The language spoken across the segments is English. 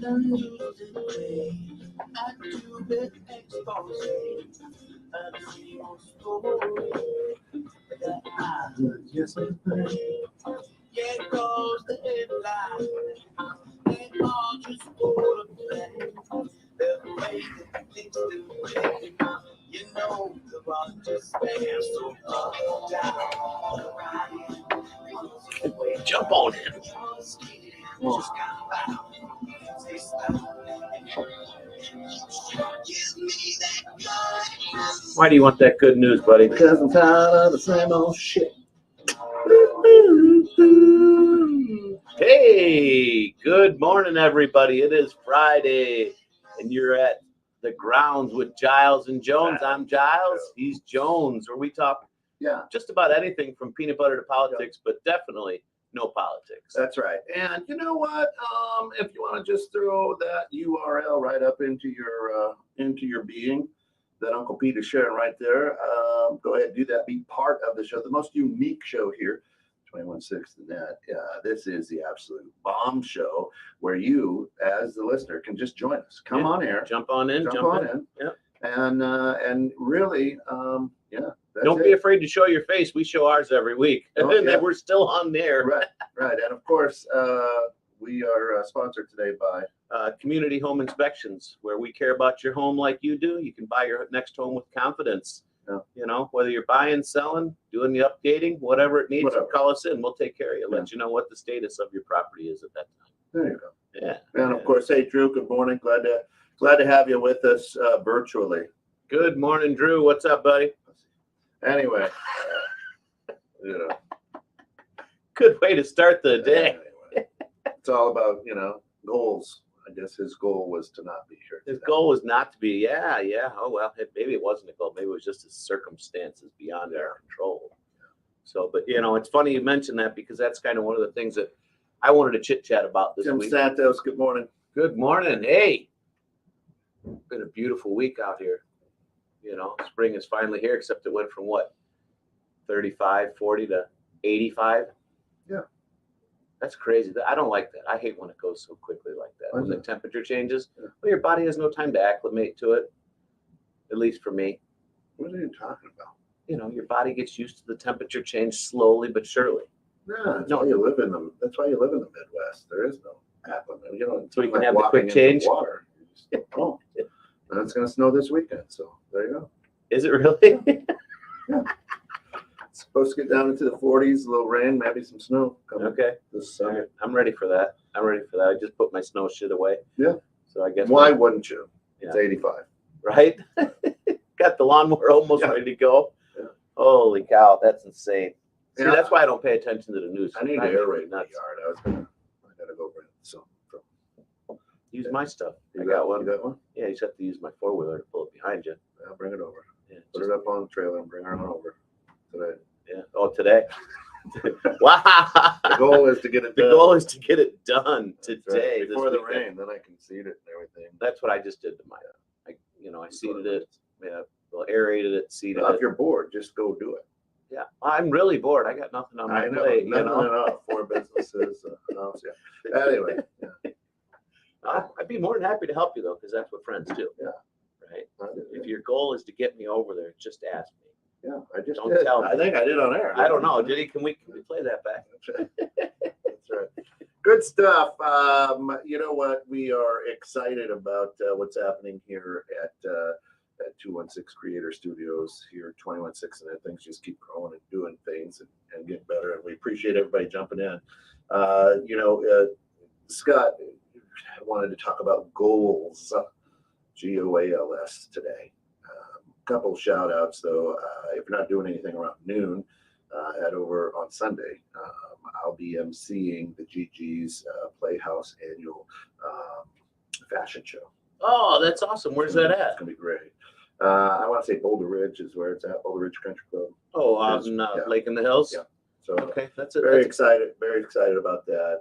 done used it way. I do bit expose a dream or story that I heard yesterday. Yeah, it goes the headline. They all just go to play. The way that things do play. You know the run just stands so up, down, right. Jump on him. Why do you want that good news, buddy? Because I'm tired of the same old shit. Hey, good morning, everybody. It is Friday, and you're at the grounds with Giles and Jones. I'm Giles. He's Jones, where we talk just about anything from peanut butter to politics, but definitely no politics. That's right. And you know what? If you want to just throw that URL right up into your being that Uncle Pete is sharing right there, go ahead and do that. Be part of the show, the most unique show here. 21.6 the net. This is the absolute bomb show where you, as the listener, can just join us. Come on air. Jump on in. Yep. And really, Don't be afraid to show your face. We show ours every week. And then we're still on there. Right. And of course, we are sponsored today by Community Home Inspections, where we care about your home like you do. You can buy your next home with confidence. Yeah. You know, whether you're buying, selling, doing the updating, whatever it needs, call us in. We'll take care of you. Let you know what the status of your property is at that time. There you go. Yeah. And of course, hey Drew, good morning. Glad to have you with us virtually. Good morning, Drew. What's up, buddy? Anyway, good way to start the day. Anyway, it's all about goals. I guess his goal was to not be here. His goal was not to be. Yeah. Oh well, maybe it wasn't a goal. Maybe it was just his circumstances beyond our control. So, but it's funny you mentioned that, because that's kind of one of the things that I wanted to chit chat about this Tim week. Santos, good morning. Good morning. Hey, been a beautiful week out here. Spring is finally here, except it went from 35, 40 to 85. Yeah. That's crazy. I don't like that. I hate when it goes so quickly like that. When the temperature changes, well, your body has no time to acclimate to it. At least for me. What are you talking about? Your body gets used to the temperature change slowly but surely. Yeah, that's why you live in the Midwest. There is no acclimate. So you can have the quick change. Water. And it's going to snow this weekend, so there you go. Is it really? Yeah. It's supposed to get down into the 40s, a little rain, maybe some snow coming. Okay. This summer. Right. I'm ready for that. I just put my snow shit away. Yeah. So I guess. Why wouldn't you? Yeah. It's 85. Right? Got the lawnmower almost ready to go. Yeah. Holy cow, that's insane. See, that's why I don't pay attention to the news. I need to aerate my yard. I gotta go bring some. Use my stuff. You got one? Yeah, you just have to use my 4-wheeler to pull it behind you. I'll bring it over. Yeah, Put it up on the trailer and bring it on over today. Yeah. Oh, today. Wow. The goal is to get it done. The goal is to get it done today. Right. Before the rain, then I can seed it and everything. That's what I just did to mine. I seeded it. Yeah. Well, aerated it, seeded it. If you're bored, just go do it. Yeah. I'm really bored. I got nothing on my plate. Nothing at all. 4 businesses. Anyway. Yeah. I'd be more than happy to help you, though, because that's what friends do. Yeah. Right? If your goal is to get me over there, just ask me. Yeah, I just don't tell me. I think I did on air. I don't know. Can we play that back? That's right. That's right. Good stuff. You know what? We are excited about what's happening here at 216 Creator Studios here, 21.6, and things just keep growing and doing things and getting better. And we appreciate everybody jumping in. Scott wanted to talk about goals, GOALS today. Couple shout outs though. If you're not doing anything around noon, head over on Sunday. I'll be emceeing the GG's Playhouse annual fashion show. Oh, that's awesome. Where's that at? It's gonna be great. I want to say Boulder Ridge is where it's at. Boulder Ridge Country Club. Oh, out in Lake in the Hills. Yeah. So okay, that's it. Very excited about that.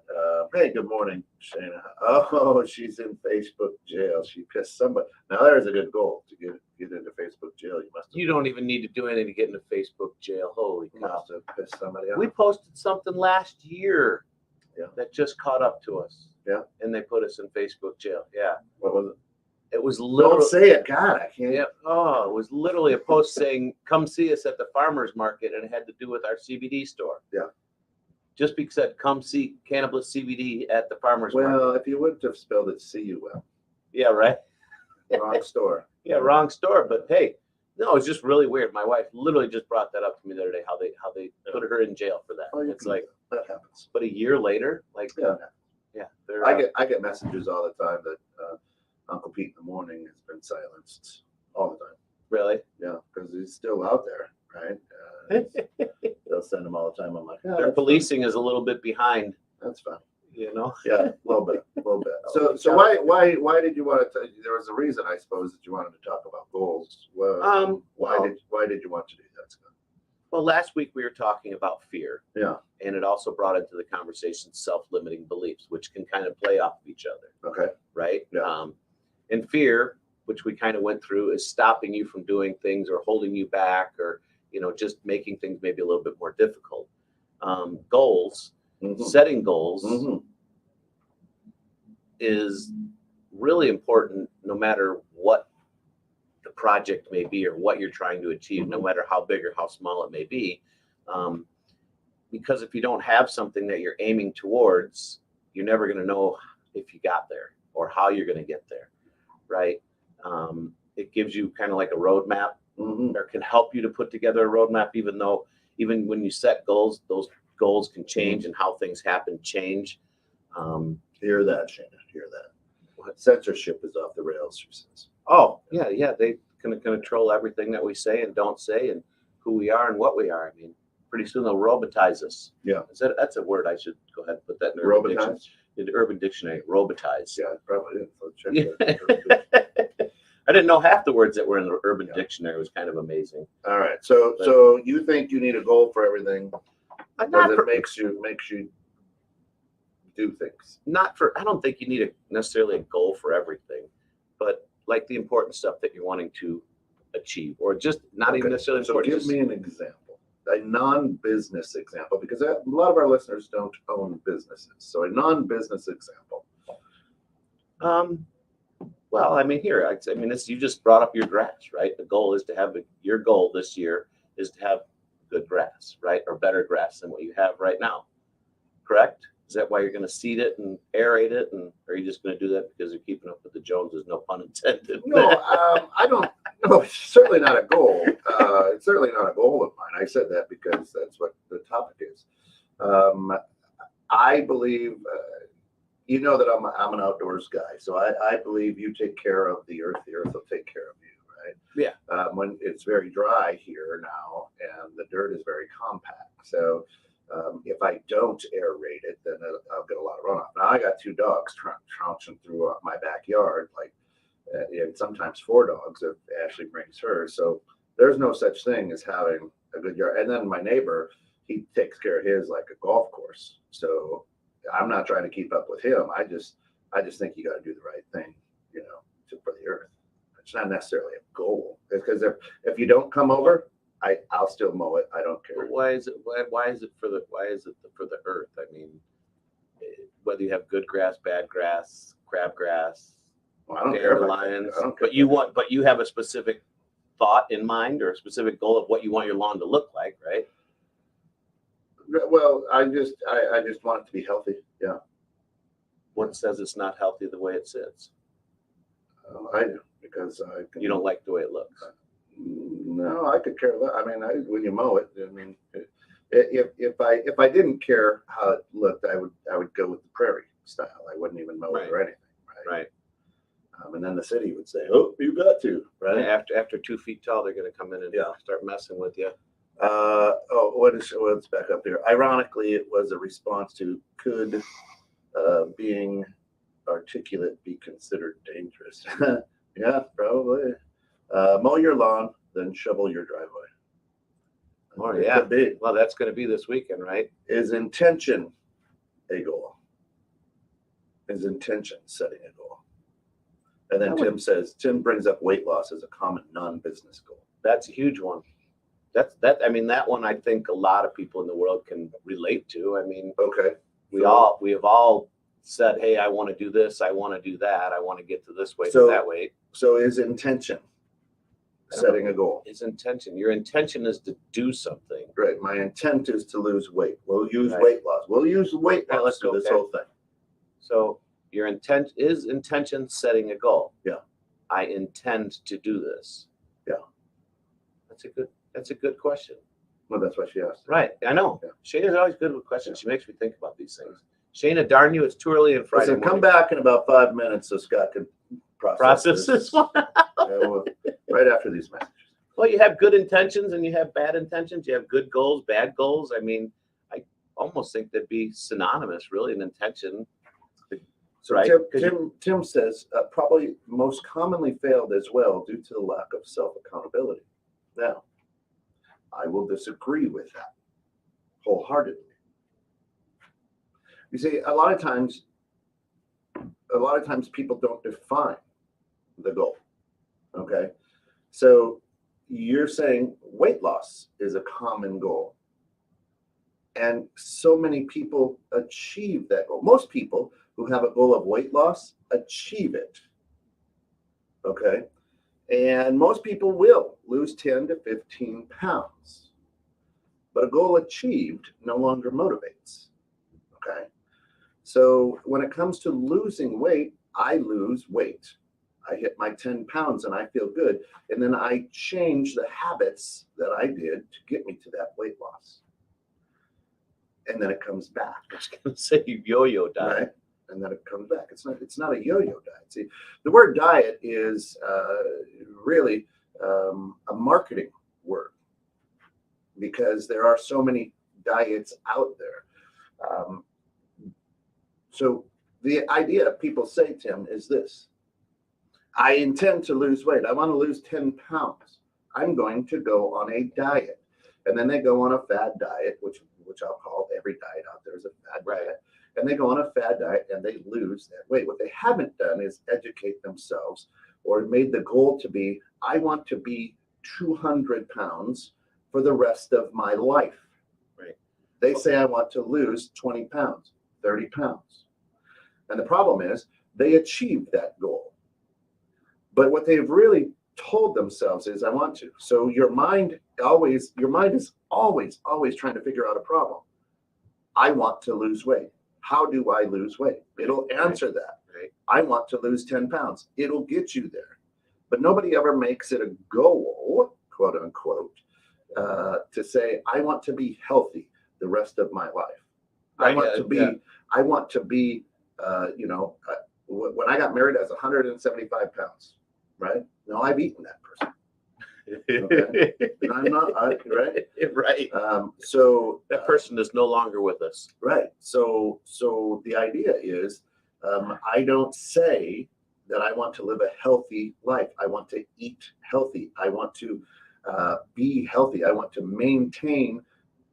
Hey, good morning, Shana. Oh, she's in Facebook jail. She pissed somebody. Now there's a good goal to get into Facebook jail. You don't even need to do anything to get into Facebook jail. Holy cow! Must have pissed somebody off. We posted something last year that just caught up to us. Yeah. And they put us in Facebook jail. Yeah. What was it? It was Don't literally. say it. God, I can't. Yeah. Oh, it was literally a post saying, "Come see us at the farmers market," and it had to do with our CBD store. Yeah. Just because it said, "Come see cannabis CBD at the farmers market." Well, if you wouldn't have spelled it C-U-M. Yeah. Right. Wrong store. Yeah. Wrong store. But hey, no, it's just really weird. My wife literally just brought that up to me the other day. How they put her in jail for that. Oh, It's like, that happens. but a year later, like, Yeah. yeah. I get messages all the time that Uncle Pete in the morning has been silenced all the time. Really. Yeah, because he's still out there, right? They'll send him all the time. I'm like, oh, Their policing is a little bit behind. That's fine. You know. Yeah, a little bit. So why did you want to? There was a reason, I suppose, that you wanted to talk about goals. Well, why did you want to do that, Scott? Well, last week we were talking about fear. Yeah. And it also brought into the conversation self-limiting beliefs, which can kind of play off of each other. Okay. Right. Yeah. And fear, which we kind of went through, is stopping you from doing things or holding you back, or just making things maybe a little bit more difficult. Goals, setting goals is really important, no matter what the project may be or what you're trying to achieve, no matter how big or how small it may be. Because if you don't have something that you're aiming towards, you're never going to know if you got there or how you're going to get there, right? It gives you kind of like a roadmap, or can help you to put together a roadmap, even when you set goals, those goals can change, and how things happen change. Hear that, Shannon. Hear that. What? Censorship is off the rails, she says. Oh, yeah. They can control everything that we say and don't say, and who we are and what we are. I mean, pretty soon they'll robotize us. Yeah. That's a word. I should go ahead and put that in the Urban Dictionary. Robotize. Yeah, probably is. So check that. I didn't know half the words that were in the Urban Dictionary. It was kind of amazing. All right. So you think you need a goal for everything? Because it makes you do things. I don't think you need necessarily a goal for everything, but like the important stuff that you're wanting to achieve, or just not even necessarily important. So give me an example, a non-business example, because a lot of our listeners don't own businesses. So a non-business example. Well, I mean, you just brought up your grass, right? The goal is to have your goal this year is to have good grass, right? Or better grass than what you have right now. Correct? Is that why you're going to seed it and aerate it? And are you just going to do that because you're keeping up with the Joneses? No pun intended. No, I don't. No, it's certainly not a goal. It's certainly not a goal of mine. I said that because that's what the topic is. I believe, that I'm an outdoors guy. So I believe you take care of the earth will take care of you, right? Yeah. When it's very dry here now and the dirt is very compact. So if I don't aerate it, then I'll get a lot of runoff. Now I got 2 dogs trouncing through my backyard, and sometimes 4 dogs if Ashley brings hers. So there's no such thing as having a good yard. And then my neighbor, he takes care of his like a golf course. So I'm not trying to keep up with him. I just think you got to do the right thing, for the earth. It's not necessarily a goal, because if you don't come over, I'll still mow it. I don't care. But why is it for the earth? I mean, whether you have good grass, bad grass, crabgrass, well, I don't care about dandelions, but you have a specific thought in mind or a specific goal of what you want your lawn to look like, right? Well, I just want it to be healthy. Yeah. What says it's not healthy the way it sits? I do, because you don't like the way it looks. No, I could care less. I mean, when you mow it, I mean, if I didn't care how it looked, I would go with the prairie style. I wouldn't even mow it or anything. Right. And then the city would say, "Oh, you got to." Right. After 2 feet tall, they're going to come in and start messing with you. What's back up here? Ironically, it was a response to could being articulate be considered dangerous? Yeah, probably. Mow your lawn, then shovel your driveway. Oh, yeah. Well, that's going to be this weekend, right? Is intention a goal? Is intention setting a goal? And then Tim brings up weight loss as a common non-business goal. That's a huge one. That one I think a lot of people in the world can relate to. I mean, okay. We have all said, hey, I want to do this, I want to do that, I want to get to this weight So- or that weight. So is intention setting a goal? His intention. Your intention is to do something. Great. My intent is to lose weight. We'll use Right. weight loss. We'll use weight Yeah, loss let's for go, this okay. whole thing. So your intent is intention setting a goal. Yeah. I intend to do this. Yeah. That's a good question. Well, that's what she asked. Right. I know. Yeah. Shayna's always good with questions. She makes me think about these things. Shayna, darn you, it's too early in Friday Listen, come morning. back in about 5 minutes so Scott can Process this one. Yeah, right after these messages. Well, you have good intentions and you have bad intentions. You have good goals, bad goals. I mean, I almost think that'd be synonymous, really, an intention. So Right. Tim says probably most commonly failed as well due to the lack of self-accountability. Now, I will disagree with that wholeheartedly. You see, a lot of times people don't define the goal. Okay, so you're saying weight loss is a common goal, and so many people achieve that goal. Most people who have a goal of weight loss achieve it. Okay, and most people will lose 10 to 15 pounds, but a goal achieved no longer motivates. Okay, so when it comes to losing weight, I lose weight. I hit my 10 pounds and I feel good. And then I change the habits that I did to get me to that weight loss. And then it comes back. I was going to say yo-yo diet. Right? And then it comes back. It's not a yo-yo diet. See, the word diet is really a marketing word because there are so many diets out there. So the idea people say, Tim, is this. I intend to lose weight. I want to lose 10 pounds. I'm going to go on a diet. And then they go on a fad diet, which I'll call every diet out there is a fad diet. And they go on a fad diet and they lose that weight. What they haven't done is educate themselves or made the goal to be, I want to be 200 pounds for the rest of my life. Right. They say, I want to lose 20 pounds, 30 pounds. And the problem is they achieved that goal. But what they've really told themselves is, I want to. So your mind is always trying to figure out a problem. I want to lose weight. How do I lose weight? It'll answer that. Right. I want to lose 10 pounds. It'll get you there. But nobody ever makes it a goal, quote unquote, to say, I want to be healthy the rest of my life. I want to be, when I got married, I was 175 pounds. Right? No, I've eaten that person. Okay? And I'm not, right? Right. So That person is no longer with us. right. So the idea is, I don't say that I want to live a healthy life. I want to eat healthy. I want to be healthy. I want to maintain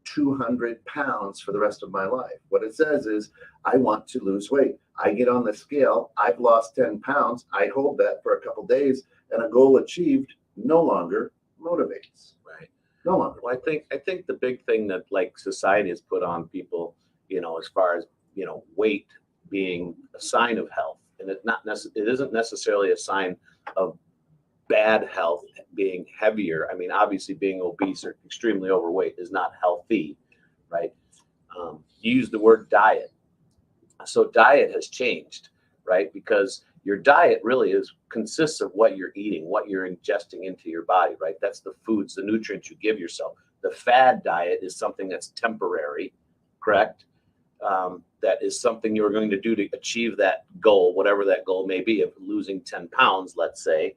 200 pounds for the rest of my life. What it says is, I want to lose weight. I get on the scale. I've lost 10 pounds. I hold that for a couple days, and a goal achieved no longer motivates. Right. No longer. Well, I think the big thing that like society has put on people, as far as weight being a sign of health, and it isn't necessarily a sign of bad health, being heavier. I mean, obviously, being obese or extremely overweight is not healthy, right? You use the word diet, so diet has changed, right? Because your diet really consists of what you're eating, what you're ingesting into your body, right? That's the foods, the nutrients you give yourself. The fad diet is something that's temporary, correct? That is something you're going to do to achieve that goal, whatever that goal may be, of losing 10 pounds, let's say.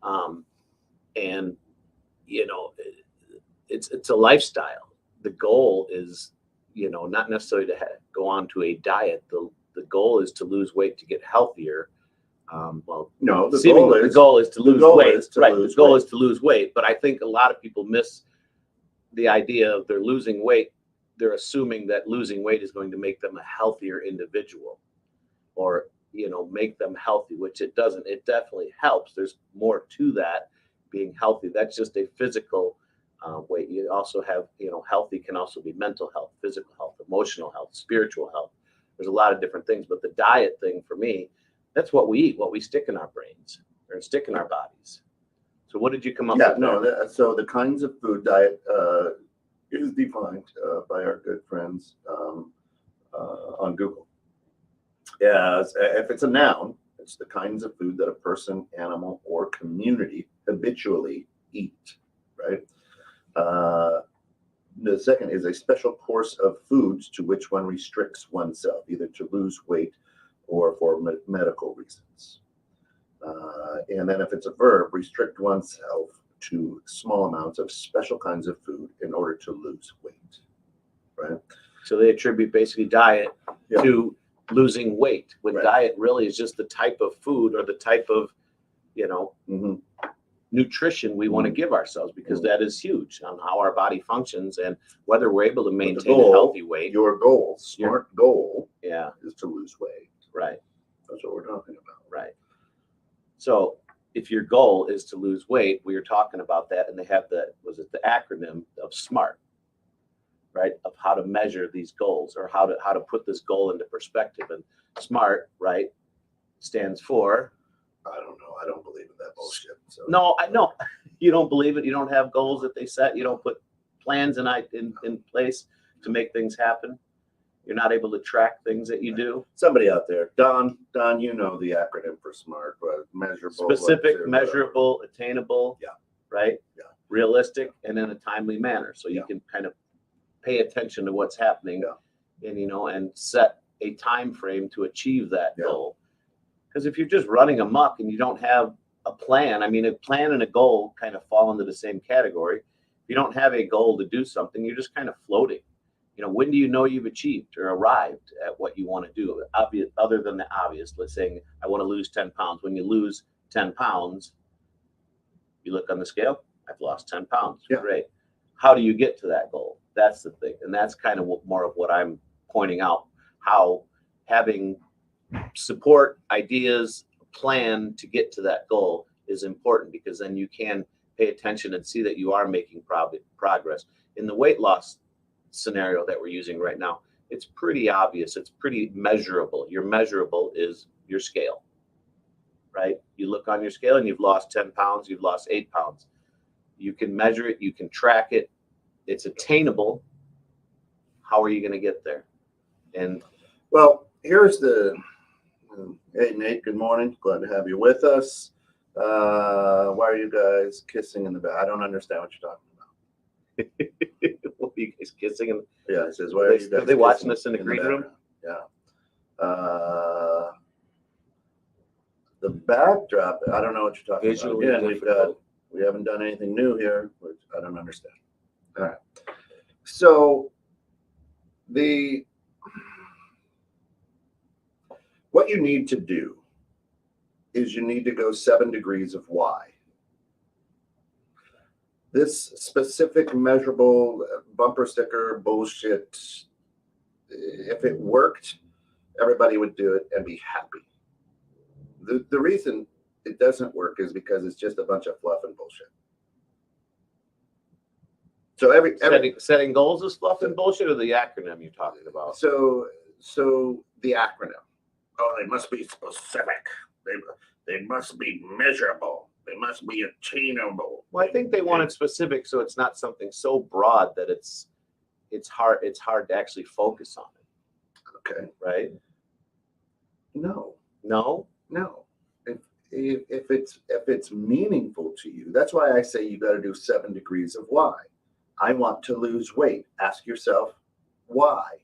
And it's a lifestyle. The goal is, not necessarily to go on to a diet. The goal is to lose weight to get healthier. No, the goal is to lose weight. Right. The goal weight. is to lose weight. But I think a lot of people miss the idea of they're losing weight. They're assuming that losing weight is going to make them a healthier individual, or make them healthy, which it doesn't. It definitely helps. There's more to that, being healthy. That's just a physical weight. You also have, healthy can also be mental health, physical health, emotional health, spiritual health, There's a lot of different things, but the diet thing for me, that's what we eat, what we stick in our brains or stick in our bodies. So what did you come up with? No, so the kinds of food diet is defined by our good friends on Google. Yeah, if it's a noun, it's the kinds of food that a person, animal, or community habitually eat, right? The second is a special course of foods to which one restricts oneself, either to lose weight or for medical reasons. And then if it's a verb, restrict oneself to small amounts of special kinds of food in order to lose weight, right? So they attribute basically diet to losing weight, when diet really is just the type of food or the type of, nutrition we want to give ourselves, because that is huge on how our body functions and whether we're able to maintain a healthy weight. Your goal, smart goal, is to lose weight. Right. That's what we're talking about. Right. So if your goal is to lose weight, we were talking about that, and they have the acronym of SMART, right? Of how to measure these goals or how to put this goal into perspective. And SMART, right, stands for. I don't know. I don't believe in that bullshit. So. No, I know you don't believe it. You don't have goals that they set. You don't put plans in place to make things happen. You're not able to track things that you do. Somebody out there, Don, you know the acronym for SMART, but measurable, specific, measurable, attainable, right? Yeah. Realistic, and in a timely manner, so you can kind of pay attention to what's happening, and and set a time frame to achieve that goal. Because if you're just running amok and you don't have a plan, I mean, a plan and a goal kind of fall into the same category. If you don't have a goal to do something, you're just kind of floating. When do you know you've achieved or arrived at what you want to do? Obvious, other than the obvious, let's say I want to lose 10 pounds. When you lose 10 pounds, you look on the scale, I've lost 10 pounds. Yeah. Great. How do you get to that goal? That's the thing. And that's kind of more of what I'm pointing out, how having support, ideas, plan to get to that goal is important, because then you can pay attention and see that you are making progress. In the weight loss scenario that we're using right now, it's pretty obvious. It's pretty measurable. Your measurable is your scale, right? You look on your scale and you've lost 10 pounds, you've lost 8 pounds. You can measure it, you can track it. It's attainable. How are you going to get there? And well, here's hey Nate, good morning. Glad to have you with us. Why are you guys kissing in the back? I don't understand what you're talking about. What are you guys kissing? It says, why are you guys are they watching us in the green room? Yeah. The backdrop, I don't know what you're talking Visually about. Again, we haven't done anything new here, which I don't understand. All right. So what you need to do is you need to go 7 degrees of why. This specific measurable bumper sticker bullshit, if it worked, everybody would do it and be happy. The reason it doesn't work is because it's just a bunch of fluff and bullshit. So setting goals is fluff and bullshit, or the acronym you're talking about? So the acronym. Oh, they must be specific. They must be measurable. They must be attainable. Well, I think they want it specific, so it's not something so broad that it's hard to actually focus on it. Okay. Right? No. If it's meaningful to you, that's why I say you got to do 7 degrees of why. I want to lose weight. Ask yourself why.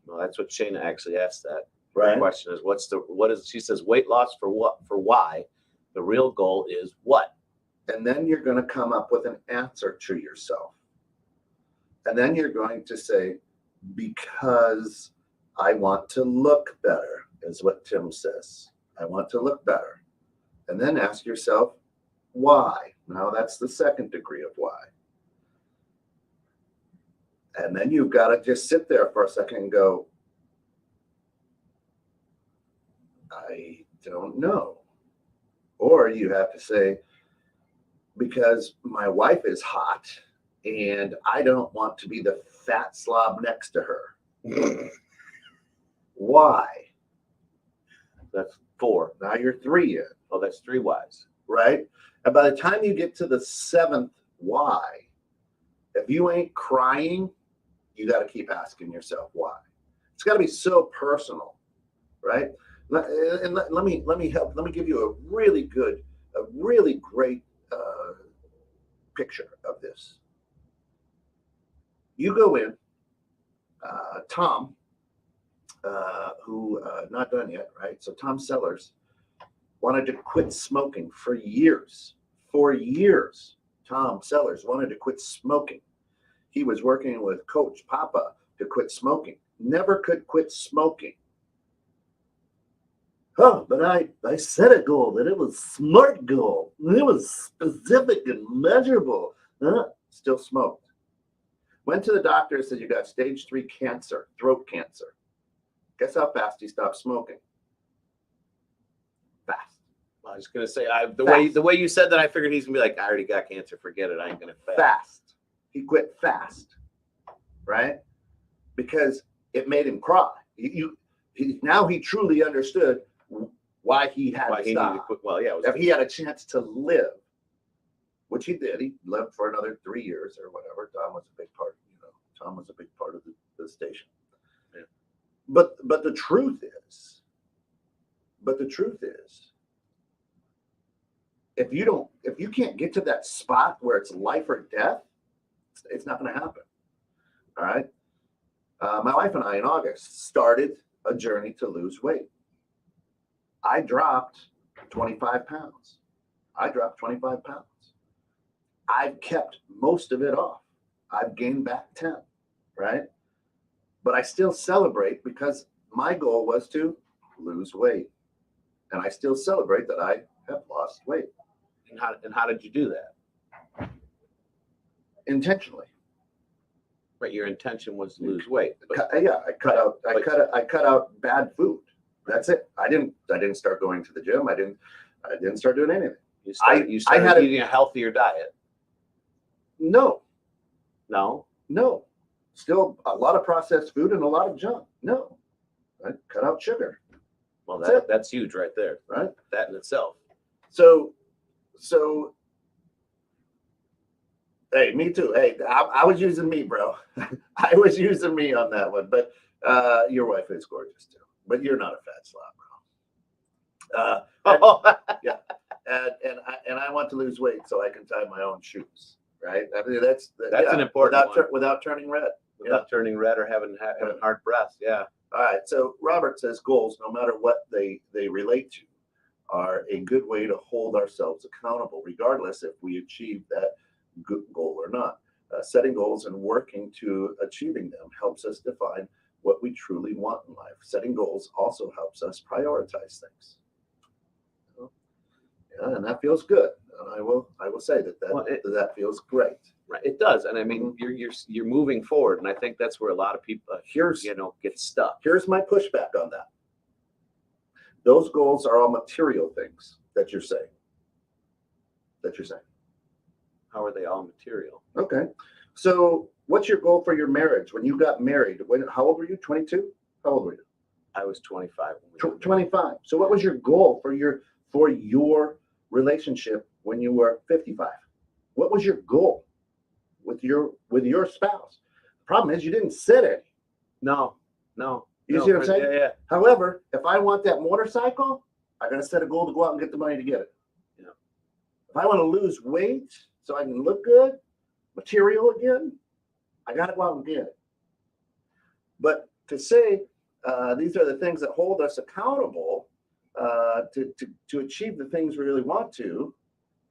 Well, that's what Shayna actually asked that. Right. The question is, she says weight loss for what? For why? The real goal is what? And then you're going to come up with an answer to yourself. And then you're going to say, because I want to look better, is what Tim says. I want to look better. And then ask yourself, why? Now that's the 2nd degree of why. And then you've got to just sit there for a second and go, I don't know. Or you have to say, because my wife is hot and I don't want to be the fat slob next to her. why. That's 4. Now you're 3 in, Oh, that's 3 whys. right? And by the time you get to the 7th why, if you ain't crying, you got to keep asking yourself why. It's got to be so personal, right? And let me help. Let me give you a really great picture of this. You go in, Tom, who not done yet, right? So Tom Sellers wanted to quit smoking for years. For years, Tom Sellers wanted to quit smoking. He was working with Coach Papa to quit smoking. Never could quit smoking. Oh, but I set a goal that it was smart goal. It was specific and measurable. Still smoked. Went to the doctor and said, you got stage 3 cancer, throat cancer. Guess how fast he stopped smoking? Fast. I was gonna say the way you said that, I figured he's gonna be like, I already got cancer, forget it, I ain't gonna fast. He quit fast, right? Because it made him cry. Now he truly understood why he had to stop. Needed to quit. Well, yeah, if he had a chance to live, which he did, he lived for another 3 years or whatever. Tom was a big part. Tom was a big part of the station. Yeah. But the truth is, if you can't get to that spot where it's life or death, it's not going to happen. All right. My wife and I in August started a journey to lose weight. I dropped 25 pounds. I've kept most of it off. I've gained back 10, right? But I still celebrate because my goal was to lose weight. And I still celebrate that I have lost weight. And how did you do that? Intentionally. Right, your intention was to lose weight. I cut out bad food. That's it. I didn't start going to the gym. I didn't start doing anything. You started eating a healthier diet. No. No. Still a lot of processed food and a lot of junk. No. I cut out sugar. Well, that's huge right there. Right. That in itself. So hey, me too. Hey, I was using me, bro. I was using me on that one. But your wife is gorgeous too. But you're not a fat slob, bro. Yeah. And I want to lose weight so I can tie my own shoes. Right. I mean, that's an important one. Without turning red. Without turning red or having hard breath. Yeah. All right. So Robert says goals, no matter what they relate to, are a good way to hold ourselves accountable, regardless if we achieve that good goal or not. Setting goals and working to achieving them helps us define what we truly want in life. Setting goals also helps us prioritize things. Yeah, and that feels good. And I will say that feels great. Right, it does, and I mean you're moving forward, and I think that's where a lot of people get stuck. Here's my pushback on that. Those goals are all material things that you're saying. How are they all material? Okay, so what's your goal for your marriage? When you got married, how old were you? 22? How old were you? I was 25. 25. So what was your goal for your relationship when you were 55? What was your goal with your spouse? The problem is you didn't set any. No. You see what I'm saying? Yeah. However, if I want that motorcycle, I gotta set a goal to go out and get the money to get it. Yeah. If I want to lose weight so I can look good, material again, I gotta go out and get it. But to say these are the things that hold us accountable to achieve the things we really want to,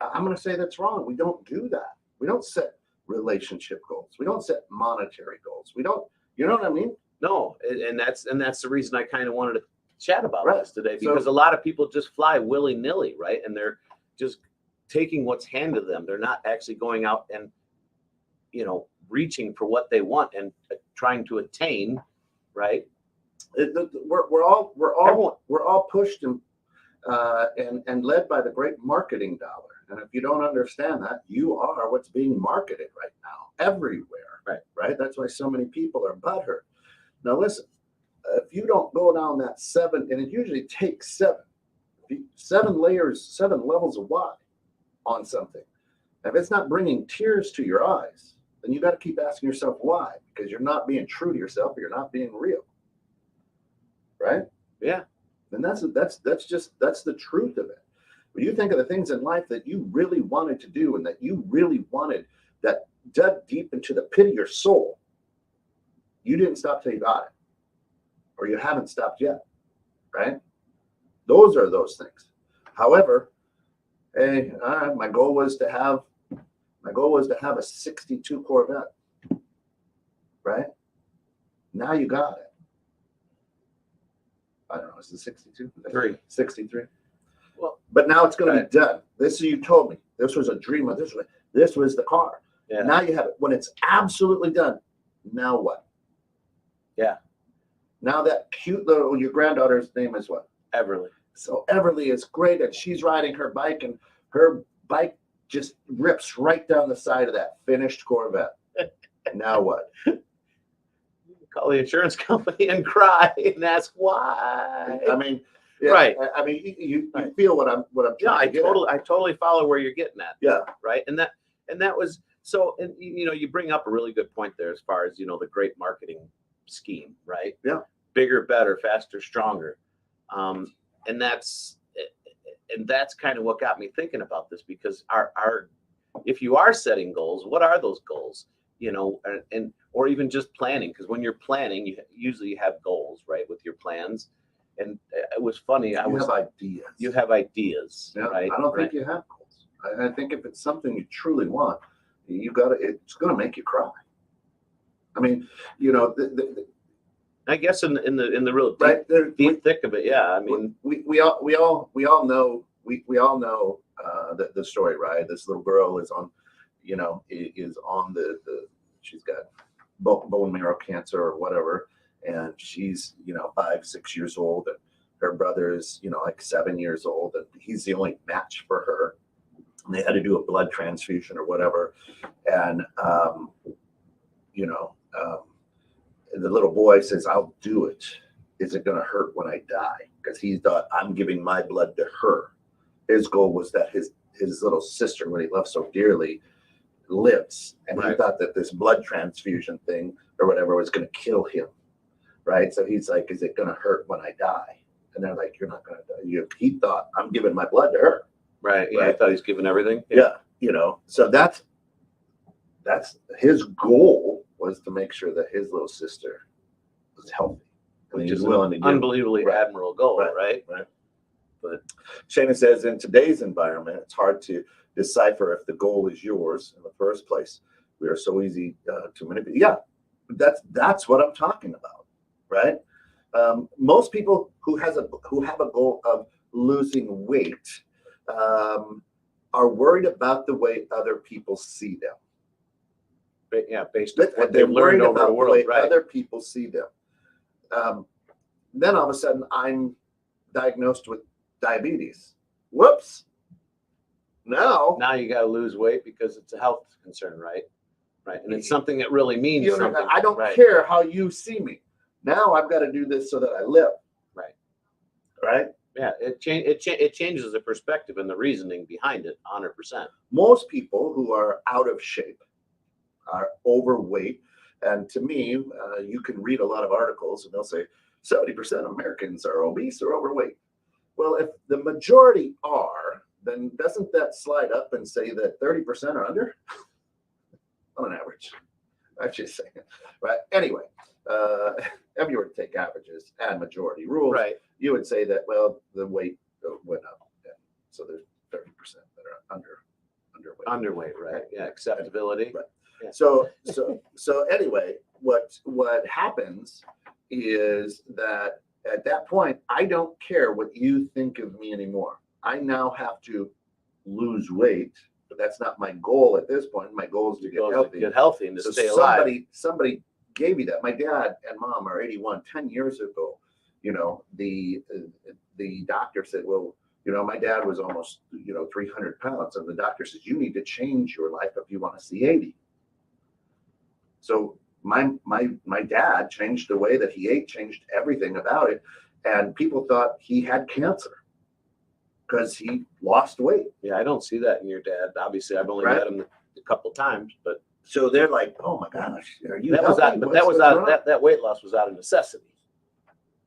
I'm going to say that's wrong. We don't do that. We don't set relationship goals. We don't set monetary goals. We don't. You know what I mean? No, and that's the reason I kind of wanted to chat about this today, because So, a lot of people just fly willy-nilly, right? And they're just taking what's handed them. They're not actually going out and reaching for what they want and trying to attain, right? We're all pushed and led by the great marketing dollar. And if you don't understand that, you are what's being marketed right now everywhere. Right. Right. That's why so many people are butthurt. Now listen, if you don't go down that 7, and it usually takes 7 layers, 7 levels of why on something. If it's not bringing tears to your eyes, then you got to keep asking yourself why, because you're not being true to yourself, or you're not being real, right? Yeah. And that's the truth of it. When you think of the things in life that you really wanted to do, and that you really wanted, that dug deep into the pit of your soul, you didn't stop till you got it, or you haven't stopped yet, right? Those are those things. However, hey, my goal was to have a 62 Corvette, right? Now you got it. I don't know, is it 62? 63. Well, but now it's going to be done. This, you told me, this was a dream of this was the car. Yeah. Now you have it. When it's absolutely done, now what? Yeah. Now that cute little, your granddaughter's name is what? Everly. So Everly is great, and she's riding her bike, and her bike just rips right down the side of that finished Corvette. Now what? Call the insurance company and cry and ask why. I mean, yeah, right. I mean, you feel what I'm Yeah, trying to get I totally follow where you're getting at. Yeah. Right. And that was so. And you bring up a really good point there as far as the great marketing scheme, right? Yeah. Bigger, better, faster, stronger, and that's kind of what got me thinking about this, because our if you are setting goals, what are those goals? And or even just planning, because when you're planning, you usually have goals, right, with your plans. And it was funny. You have ideas. You have ideas, yeah, right? I don't think you have goals. I think if it's something you truly want, it's going to make you cry. I mean, I guess in the real deep thick of it, yeah. I mean, we all know the story, right? This little girl is on, is on the she's got bone marrow cancer or whatever, and she's 5-6 years old, and her brother is like 7 years old, and he's the only match for her. And they had to do a blood transfusion or whatever, and the little boy says, "I'll do it. Is it going to hurt when I die?" Because he thought, I'm giving my blood to her. His goal was that his little sister, when he loved so dearly, lives, and right. He thought that this blood transfusion thing or whatever was going to kill him, right? So he's like, "Is it going to hurt when I die?" And they're like, "You're not going to die." He thought, "I'm giving my blood to her." Right. Yeah. Right? I thought he's giving everything. Yeah. So that's his goal, was to make sure that his little sister was healthy. Which is an unbelievably admirable goal, right? Right. But Shana says, in today's environment, it's hard to decipher if the goal is yours in the first place. We are so easy to manipulate. Yeah, that's what I'm talking about, right? Most people who have a goal of losing weight are worried about the way other people see them. Yeah, based on what they're they've learned over about the world, way right? Other people see them. Then all of a sudden, I'm diagnosed with diabetes. Whoops! Now you got to lose weight because it's a health concern, right? Right, and it's something that really means something. I don't care how you see me. Now I've got to do this so that I live. Right. Right. Yeah, it changes the perspective and the reasoning behind it 100%. Most people who are out of shape are overweight, and to me, you can read a lot of articles, and they'll say 70% of Americans are obese or overweight. Well, if the majority are, then doesn't that slide up and say that 30% are under? On an average, I'm just saying, right? Anyway, if you were to take averages and majority rules, right, you would say that, well, the weight went up, so there's 30% that are underweight. Underweight, right? Yeah, acceptability. Right. Yeah. So anyway, what happens is that at that point, I don't care what you think of me anymore. I now have to lose weight, but that's not my goal at this point. My goal is to get healthy. And to stay alive. Somebody gave me that. My dad and mom are 81. 10 years ago, the doctor said, well, my dad was almost 300 pounds, and the doctor says, you need to change your life if you want to see 80. So my dad changed the way that he ate, changed everything about it, and people thought he had cancer because he lost weight. Yeah, I don't see that in your dad. Obviously, I've only Right. met him a couple times, but So they're like, "Oh my gosh, are you that was healthy? out. But What's wrong?" that weight loss was out of necessity.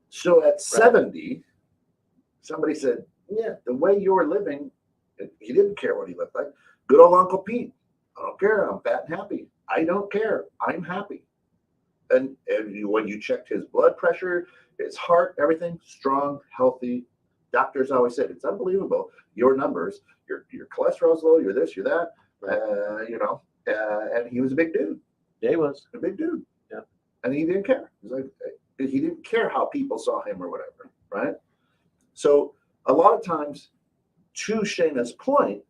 So at 70, somebody said, "Yeah, the way you're living," he didn't care what he looked like. Good old Uncle Pete. I don't care. I'm fat and happy. I don't care. I'm happy. And when you checked his blood pressure, his heart, everything strong, healthy. Doctors always said it's unbelievable. Your numbers, your cholesterol's low. You're this, you're that. And he was a big dude. Yeah, he was a big dude. Yeah. And he didn't care. He didn't care how people saw him or whatever, right? So a lot of times, to Shayna's point,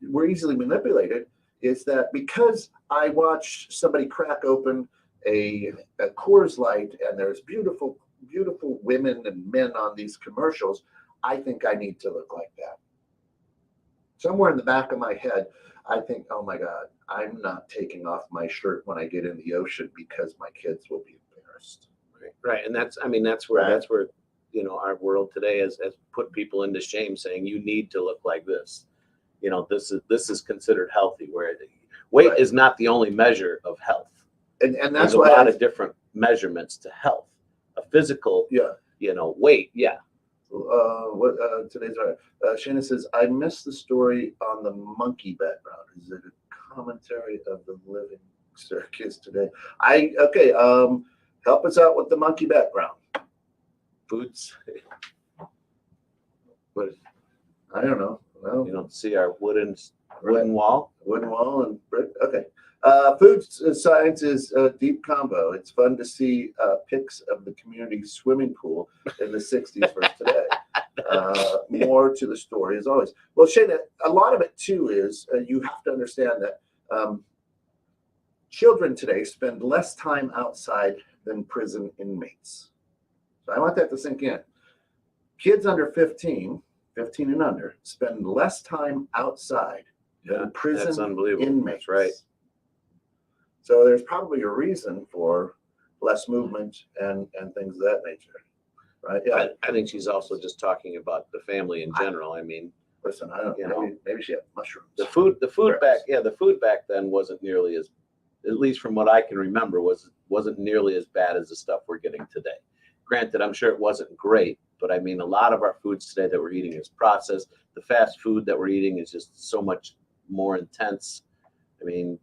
we're easily manipulated, is that because I watched somebody crack open a Coors Light and there's beautiful, beautiful women and men on these commercials, I think I need to look like that. Somewhere in the back of my head, I think, oh my God, I'm not taking off my shirt when I get in the ocean because my kids will be embarrassed. right, and that's where our world today has put people into shame, saying you need to look like this. This is considered healthy, where weight is not the only measure of health. And that's There's why a lot of different measurements to health. A physical, weight, yeah. Today's Shayna says, I missed the story on the monkey background. Is it a commentary of the living circus today? Help us out with the monkey background. Foods. But I don't know. Well, you don't see our wooden wall. Wooden wall and brick. Okay. Food science is a deep combo. It's fun to see pics of the community swimming pool in the 60s versus today. More to the story as always. Well, Shayna, a lot of it too is you have to understand that children today spend less time outside than prison inmates. So I want that to sink in. Kids under 15 and under, spend less time outside than prison that's unbelievable. inmates. That's right. So there's probably a reason for less movement and things of that nature, right? Yeah. I think she's also just talking about the family in general. I mean, Listen, I don't know. Maybe she had mushrooms. The food back then wasn't nearly as, at least from what I can remember, wasn't nearly as bad as the stuff we're getting today. Granted, I'm sure it wasn't great, but I mean, a lot of our foods today that we're eating is processed. The fast food that we're eating is just so much more intense. I mean,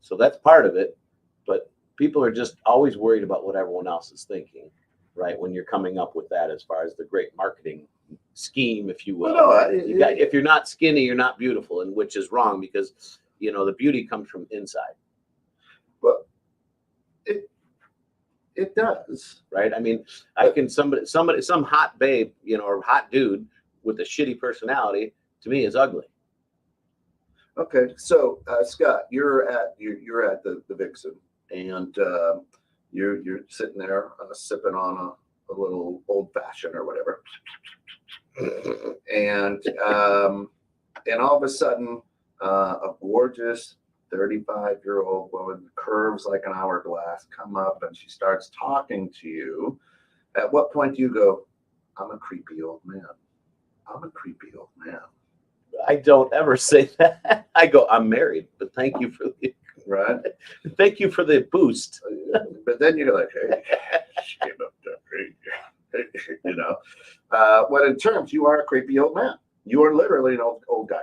so that's part of it, but people are just always worried about what everyone else is thinking, right? When you're coming up with that, as far as the great marketing scheme, if you will. If you're not skinny, you're not beautiful, and which is wrong, because the beauty comes from inside. Well, it does, right? I mean, some hot babe, or hot dude with a shitty personality, to me, is ugly. Okay, so Scott, you're at the Vixen, and you're sitting there sipping on a little old fashioned or whatever, and all of a sudden, a gorgeous 35-year-old woman, curves like an hourglass, come up and she starts talking to you. At what point do you go, I'm a creepy old man? I'm a creepy old man. I don't ever say that. I go, I'm married, but thank you for the thank you for the boost. But then you're like, hey, when in terms, you are a creepy old man. You are literally an old guy.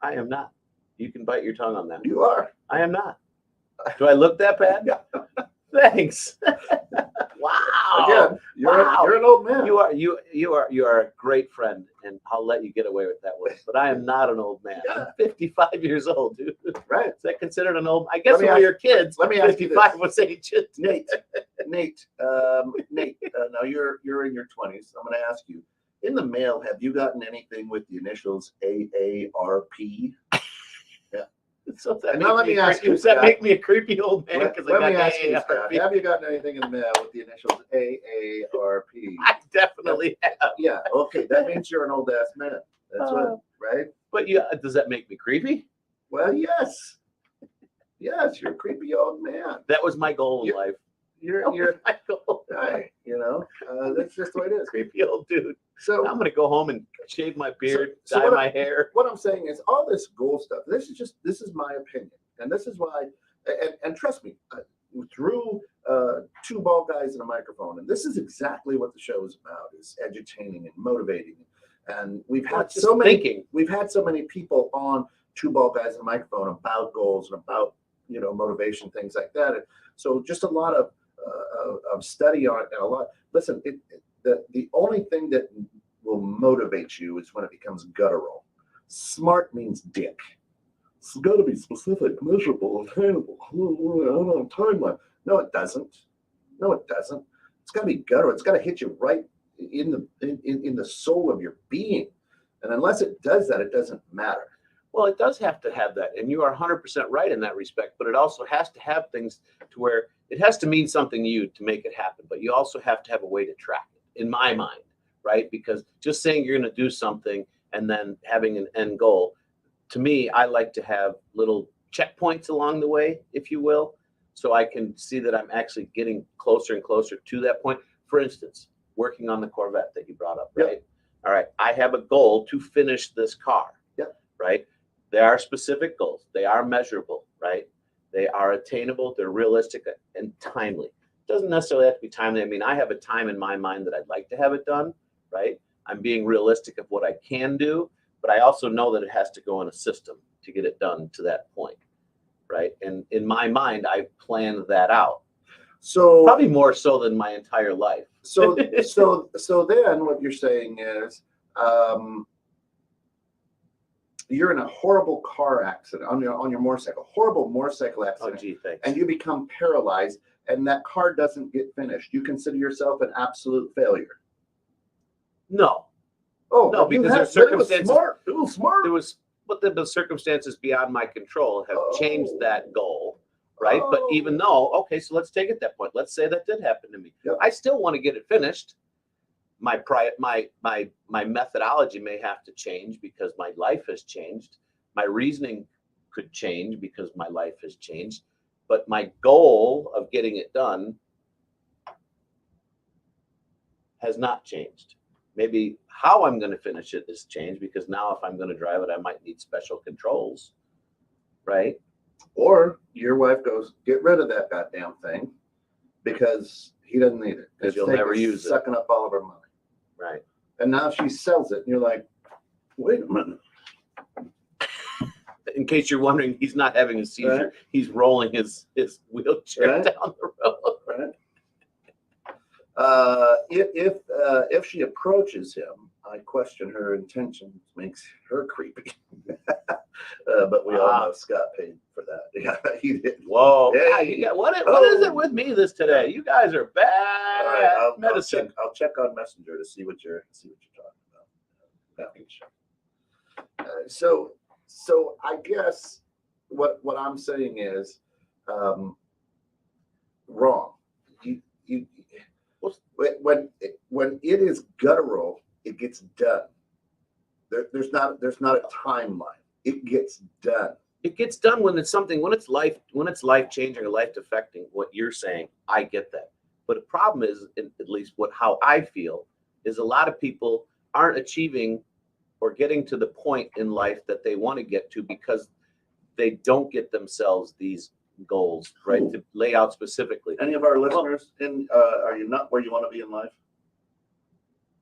I am not. You can bite your tongue on that. You are. I am not. Do I look that bad? Yeah. Thanks. Wow. Again, you're an old man. You are a great friend, and I'll let you get away with that one. But I am not an old man. Yeah. I'm 55 years old, dude. Right. Is that considered an old? I guess when we were kids, let me ask you 55 was ancient. Nate. Now you're in your 20s. I'm going to ask you. In the mail, have you gotten anything with the initials AARP? So let me ask you, does that make me a creepy old man? Let me ask you, Scott, have you gotten anything in the mail with the initials AARP? I definitely have. Yeah, okay, that means you're an old ass man. That's right? But does that make me creepy? Well, yes. Yes, you're a creepy old man. That was my goal in You're- life. You're My goal. hey, that's just the way it is. Creepy old dude. So I'm gonna go home and shave my beard, So dye what my hair. what I'm saying is all this goal stuff. This is my opinion, and this is why. And trust me, through two bald guys and a microphone, and this is exactly what the show is about: is edutaining and motivating. And we've had Not just so many. thinking. We've had so many people on two bald guys and a microphone about goals and about motivation, things like that. And so just a lot of study on it and a lot. Listen, the only thing that will motivate you is when it becomes guttural. Smart means dick. It's got to be specific, measurable, attainable. On timeline. No, it doesn't. No, it doesn't. It's got to be guttural. It's got to hit you right in the soul of your being. And unless it does that, it doesn't matter. Well, it does have to have that, and you are 100% right in that respect. But it also has to have things to where it has to mean something to you to make it happen. But you also have to have a way to track it, in my mind, right? Because just saying you're going to do something and then having an end goal, to me, I like to have little checkpoints along the way, if you will, so I can see that I'm actually getting closer and closer to that point. For instance, working on the Corvette that you brought up, right? Yep. All right, I have a goal to finish this car, Yep. right? There are specific goals. They are measurable, right? They are attainable. They're realistic and timely. It doesn't necessarily have to be timely. I mean, I have a time in my mind that I'd like to have it done, right? I'm being realistic of what I can do, but I also know that it has to go in a system to get it done to that point, right? And in my mind, I've planned that out. So Probably more so than my entire life. So then what you're saying is you're in a horrible car accident on your motorcycle, horrible motorcycle Oh, accident, gee, thanks. and you become paralyzed, and that car doesn't get finished. You consider yourself an absolute failure. No, Oh No, because there's circumstances- It was smart. there was, but the circumstances beyond my control have changed that goal, right? But even though, okay, so let's take it that point. Let's say that did happen to me. Yep. I still want to get it finished. My methodology may have to change because my life has changed. My reasoning could change because my life has changed. But my goal of getting it done has not changed. Maybe how I'm going to finish it has changed because now if I'm going to drive it, I might need special controls, right? Or your wife goes, get rid of that goddamn thing because he doesn't need it. 'Cause you'll never use it. Sucking up all of her money. Right. And now she sells it, and you're like, wait a minute. In case you're wondering, he's not having a seizure. Right. He's rolling his wheelchair Right. down the road. Right. If she approaches him, I question her intentions, makes her creepy. But we all know Scott paid for that. Yeah, he did. Whoa. Hey. God, you got, what is it with me this today? You guys are bad All right, at medicine. I'll check on Messenger to see what you're talking about. So I guess what I'm saying is wrong. You when it is guttural, it gets done. There's not a timeline. It gets done. It gets done when it's something, when it's life changing or life affecting. What you're saying, I get that. But the problem is, at least how I feel, is a lot of people aren't achieving or getting to the point in life that they want to get to because they don't get themselves these goals, right? To lay out specifically. Any of our listeners are you not where you want to be in life?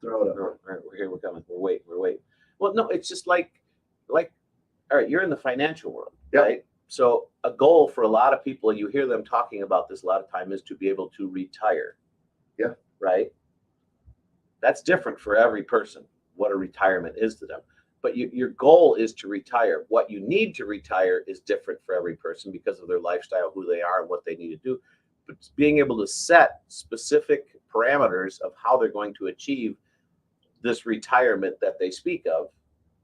Throw it up. All right, we're here, we're coming. We're waiting. Well, no, it's just like, all right, you're in the financial world, Yep. right? So a goal for a lot of people, you hear them talking about this a lot of time, is to be able to retire. Yeah. Right? That's different for every person, what a retirement is to them. But your goal is to retire. What you need to retire is different for every person because of their lifestyle, who they are, and what they need to do. But being able to set specific parameters of how they're going to achieve this retirement that they speak of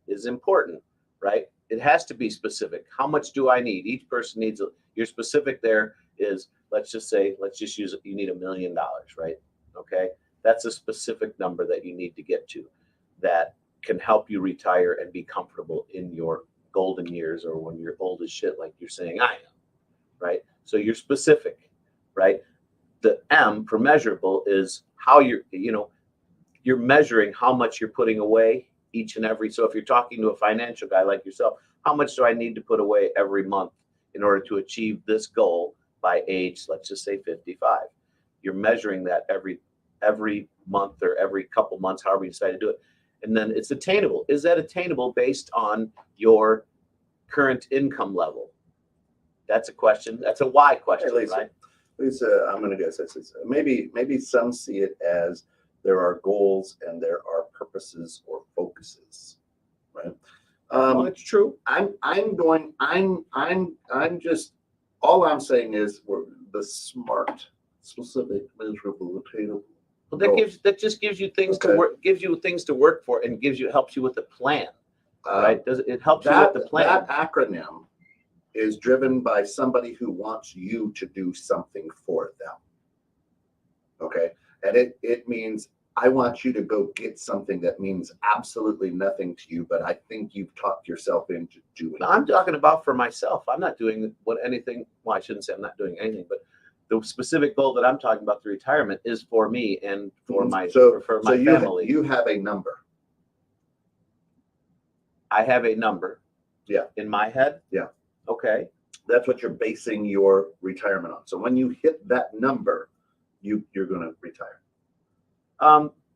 is important, right? It has to be specific. How much do I need? Each person needs, your specific there is, let's just use it, you need $1 million, right? Okay. That's a specific number that you need to get to that can help you retire and be comfortable in your golden years or when you're old as shit, like you're saying I am, right? So you're specific, right? The M for measurable is how you're measuring how much you're putting away each and every. So if you're talking to a financial guy like yourself, how much do I need to put away every month in order to achieve this goal by age, let's just say 55? You're measuring that every month or every couple months, however you decide to do it. And then it's attainable. Is that attainable based on your current income level? That's a question. That's a why question, Hey, Lisa, right? Lisa, I'm going to guess this. Maybe some see it as there are goals and there are purposes or focuses, right? Well, it's true. I'm just, all I'm saying is we're the smart, specific, measurable, attainable. Well, goals. that just gives you things Okay. to work, gives you things to work for, and helps you with the plan, right? It helps you That, with the plan. that acronym is driven by somebody who wants you to do something for them. Okay. And it means I want you to go get something that means absolutely nothing to you, but I think you've talked yourself into doing Now, I'm talking about for myself. I'm not doing anything. Well, I shouldn't say I'm not doing anything, but the specific goal that I'm talking about, the retirement, is for me and for my family. You have a number. I have a number. Yeah. In my head. Yeah. Okay. That's what you're basing your retirement on. So when you hit that number, you're going to retire.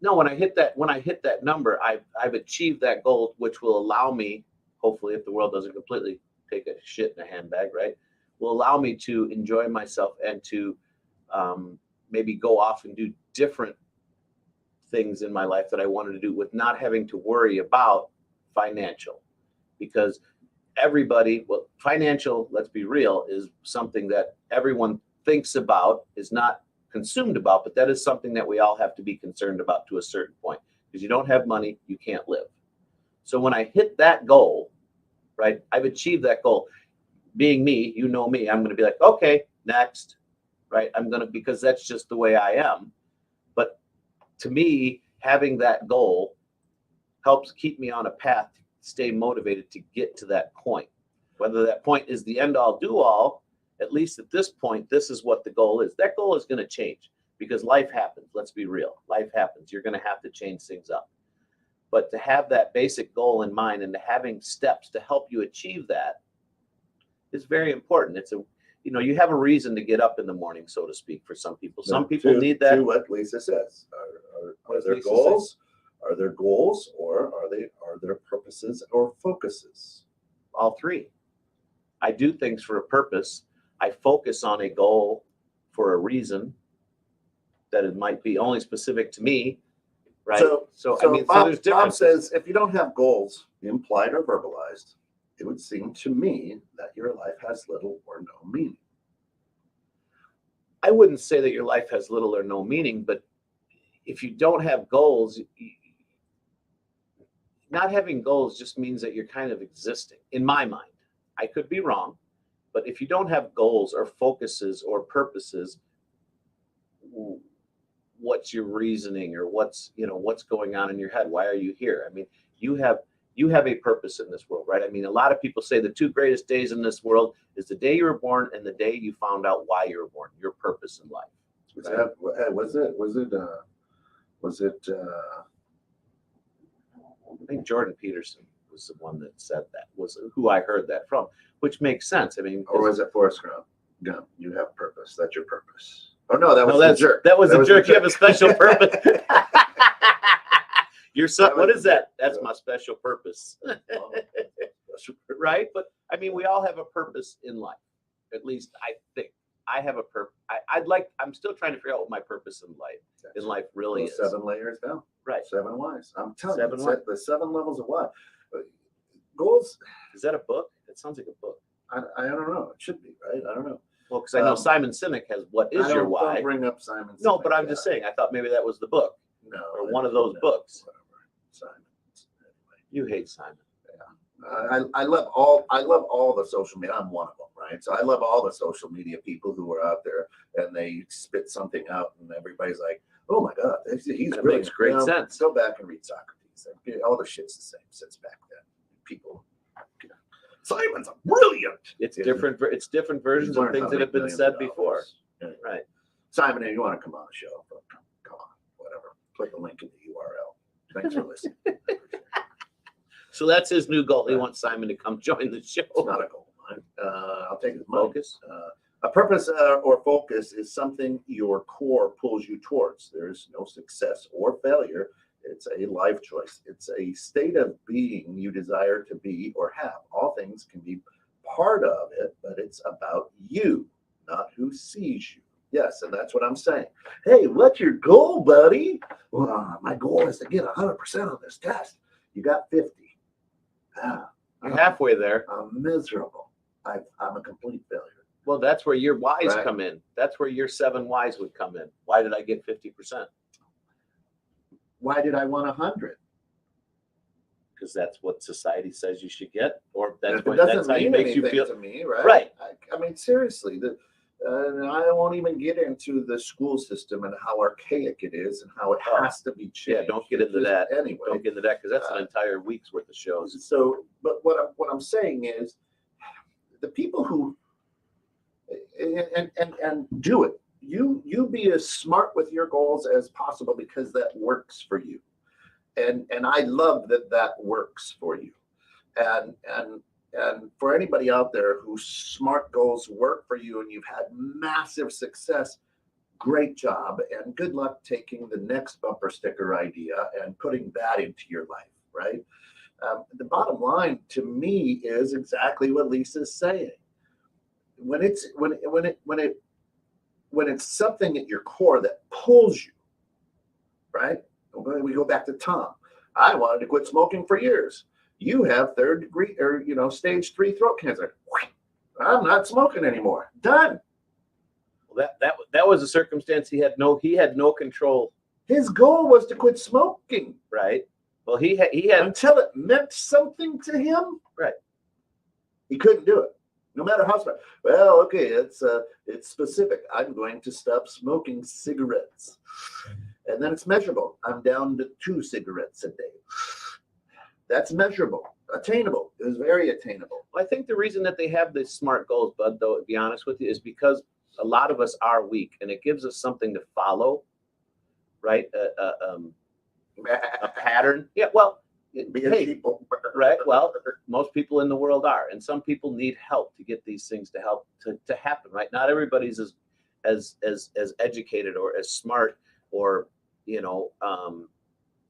No, when I hit that number, I've achieved that goal, which will allow me, hopefully, if the world doesn't completely take a shit in a handbag, right, will allow me to enjoy myself and to maybe go off and do different things in my life that I wanted to do with not having to worry about financial. Because financial, let's be real, is something that everyone thinks about, is not consumed about, but that is something that we all have to be concerned about to a certain point. Because you don't have money, you can't live. So when I hit that goal, right, I've achieved that goal. Being me, you know me, I'm going to be like, okay, next, right? Because that's just the way I am. But to me, having that goal helps keep me on a path to stay motivated to get to that point. Whether that point is the end all do all, at least at this point, this is what the goal is. That goal is going to change because life happens. Let's be real. Life happens. You're going to have to change things up. But to have that basic goal in mind and to having steps to help you achieve that is very important. You have a reason to get up in the morning, so to speak, for some people. Some people need that. To what Lisa says. Are there goals? Are there goals, or are there purposes or focuses? All three. I do things for a purpose. I focus on a goal for a reason that it might be only specific to me, right? So there's differences. Bob says if you don't have goals, implied or verbalized, it would seem to me that your life has little or no meaning. I wouldn't say that your life has little or no meaning, but if you don't have goals, not having goals just means that you're kind of existing, in my mind. I could be wrong, but if you don't have goals or focuses or purposes, what's your reasoning or what's going on in your head? Why are you here? I mean, you have a purpose in this world, right? I mean, a lot of people say the two greatest days in this world is the day you were born and the day you found out why you were born, your purpose in life. Right? Was it I think Jordan Peterson was the one that said that, was who I heard that from, which makes sense. I mean, or was it Forrest Gump? You have purpose. That's your purpose. Oh no, that was the jerk. That was a jerk. You have a special purpose. Your son, what is that? That's my special purpose. Right? But I mean, we all have a purpose in life. At least I think I have a purpose. I'm still trying to figure out what my purpose in life really is. 7 layers down. Right. 7 whys. I'm telling you, Whys. the 7 levels of why. Goals. Is that a book? It sounds like a book. I don't know. It should be, right? I don't know. Well, because I know Simon Sinek has What Is Your Why? Don't bring up Simon Sinek. No, but I'm just saying, I thought maybe that was the book. No. Or one of those books. Whatever. Simon. Anyway. You hate Simon. Yeah. I love all the social media. I'm one of them, right? So I love all the social media people who are out there and they spit something out and everybody's like, oh my God, he's That really makes great sense. Go back and read Socrates. All the shit's the same since back then. People. Simon's brilliant. It's different. It's different versions of things that have been said before. Anyway. Right. Simon, if you want to come on the show, come on, whatever. Click the link in the URL. Thanks for listening. So that's his new goal. He wants Simon to come join the show. It's not a goal of mine. I'll take his money. Focus. A purpose or focus is something your core pulls you towards. There is no success or failure. It's a life choice. It's a state of being you desire to be or have. All things can be part of it, but it's about you, not who sees you. Yes, and that's what I'm saying. Hey, what's your goal, buddy? Well, my goal is to get 100% on this test. You got 50. You're halfway there. I'm miserable. I'm a complete failure. Well, that's where your whys Right. come in. That's where your 7 whys would come in. Why did I get 50%? Why did I want 100? Because that's what society says you should get, or If that's it doesn't how you mean makes you anything feel. to me, right? Right. I mean, seriously, and I won't even get into the school system and how archaic it is and how it has to be changed. Yeah, don't get into that. Anyway, Don't get into that because that's an entire week's worth of shows. so, but what I'm saying is, the people who and do it. You be as smart with your goals as possible because that works for you, and I love that works for you, and for anybody out there whose smart goals work for you and you've had massive success, great job and good luck taking the next bumper sticker idea and putting that into your life, right? The bottom line to me is exactly what Lisa's saying. When it's something at your core that pulls you, right? We go back to Tom. I wanted to quit smoking for years. You have 3rd degree or stage 3 throat cancer. I'm not smoking anymore. Done. Well, that was a circumstance he had no control. His goal was to quit smoking. Right. Well, he had Until it meant something to him. Right. He couldn't do it. No matter how smart. Well, okay, it's specific. I'm going to stop smoking cigarettes. And then it's measurable. I'm down to 2 cigarettes a day. That's measurable. Attainable. It was very attainable. I think the reason that they have these SMART goals, Bud, though, to be honest with you, is because a lot of us are weak, and it gives us something to follow, right? A pattern. Yeah, well, People. right. Well, most people in the world are, and some people need help to get these things to help to happen, right? Not everybody's as educated or as smart or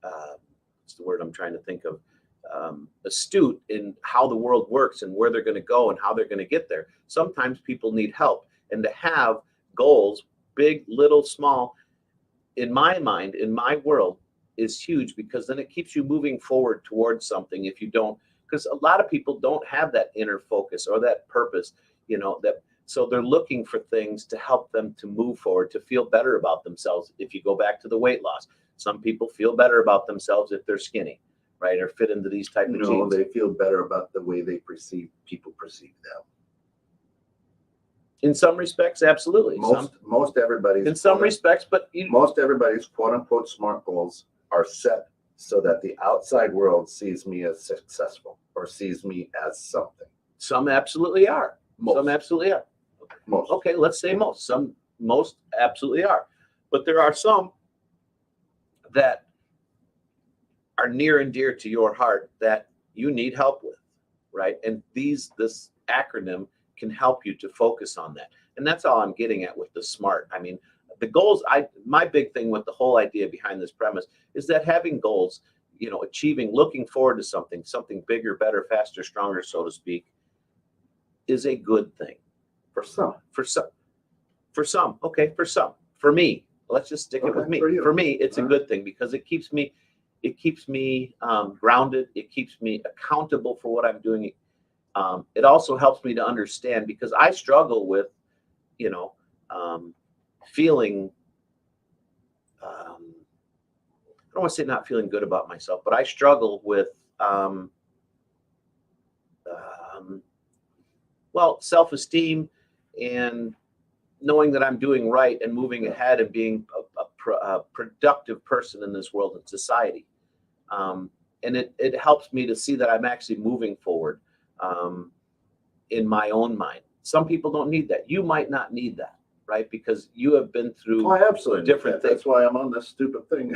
what's the word I'm trying to think of? Astute in how the world works and where they're going to go and how they're going to get there. Sometimes people need help, and to have goals, big, little, small, in my mind, in my world, is huge, because then it keeps you moving forward towards something. If you don't, because a lot of people don't have that inner focus or that purpose, so they're looking for things to help them to move forward, to feel better about themselves. If you go back to the weight loss, some people feel better about themselves if they're skinny, right, or fit into these type of jeans. They feel better about the way people perceive them. In some respects, absolutely. Most everybody's in some respects, but most everybody's quote unquote SMART goals are set so that the outside world sees me as successful or sees me as something. Some absolutely are. Some absolutely are. Most. Okay, let's say most. Most absolutely are. But there are some that are near and dear to your heart that you need help with, right? And this acronym can help you to focus on that. And that's all I'm getting at with the SMART. I mean, the goals, my big thing with the whole idea behind this premise is that having goals, achieving, looking forward to something bigger, better, faster, stronger, so to speak, is a good thing. For some. Okay, for some. For me, let's just stick it with me. For me, it's a good thing because it keeps me grounded. It keeps me accountable for what I'm doing. It also helps me to understand, because I struggle with, feeling, I don't want to say not feeling good about myself, but I struggle with, self-esteem and knowing that I'm doing right and moving ahead and being a productive person in this world and society. And it helps me to see that I'm actually moving forward. in my own mind. Some people don't need that. You might not need that, right? Because you have been through I absolutely different things. That's why I'm on this stupid thing.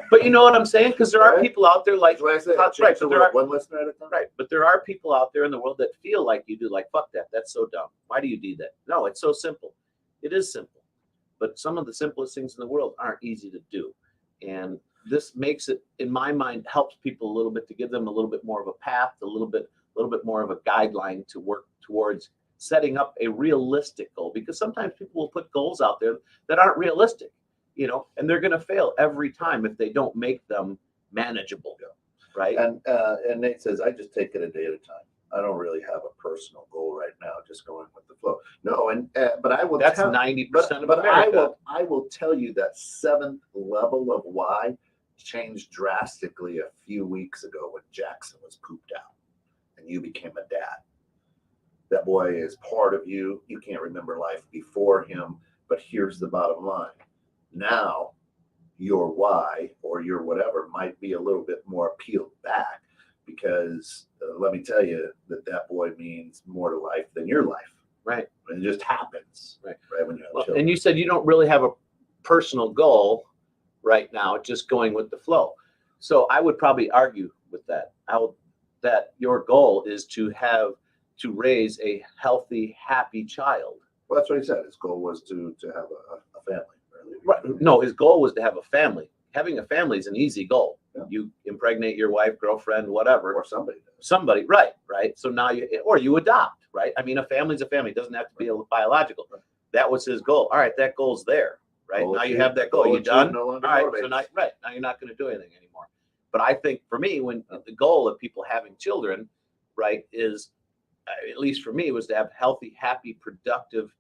But you know what I'm saying? Because there are Right. people out there like, That's why I say right, but there are, one listener at a time. right, but there are people out there in the world that feel like you do, like, fuck that, that's so dumb. Why do you do that? No, it's so simple. It is simple. But some of the simplest things in the world aren't easy to do. And this makes it, in my mind, helps people a little bit to give them a little bit more of a path, a little bit more of a guideline to work towards setting up a realistic goal. Because sometimes people will put goals out there that aren't realistic, and they're going to fail every time if they don't make them manageable, right? And Nate says, I just take it a day at a time. I don't really have a personal goal right now, just going with the flow. No, but I will. That's 90% of but America. I will tell you that seventh level of why changed drastically a few weeks ago when Jackson was pooped out and you became a dad. That boy is part of you. You can't remember life before him, but here's the bottom line. Now your why or your whatever might be a little bit more peeled back, because let me tell you that boy means more to life than your life. Right. And it just happens. Right. When you have children. And you said you don't really have a personal goal right now, just going with the flow. So I would probably argue with that. That your goal is to raise a healthy, happy child. Well, that's what he said. His goal was to have a family. Right. No, his goal was to have a family. Having a family is an easy goal. Yeah. You impregnate your wife, girlfriend, whatever. Or somebody. Somebody, right. So now you adopt, right? I mean, a family's a family. It doesn't have to be a biological. Right. That was his goal. All right, that goal's there, right? Now you have that goal. You done? All right, so now you're not going to do anything anymore. But I think for me, when the goal of people having children, right, is, at least for me, was to have healthy, happy, productive,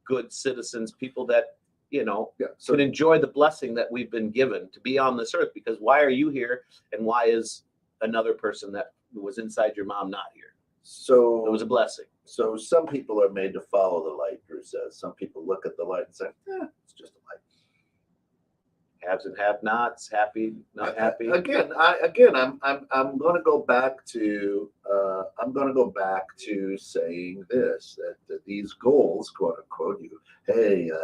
good citizens, people that, can enjoy the blessing that we've been given to be on this earth. Because why are you here, and why is another person that was inside your mom not here? So it was a blessing. So some people are made to follow the light, Drew says. Some people look at the light and say, it's just a light. Haves and have-nots, happy, not happy. Again, I'm going to go back to saying this, that these goals, quote unquote,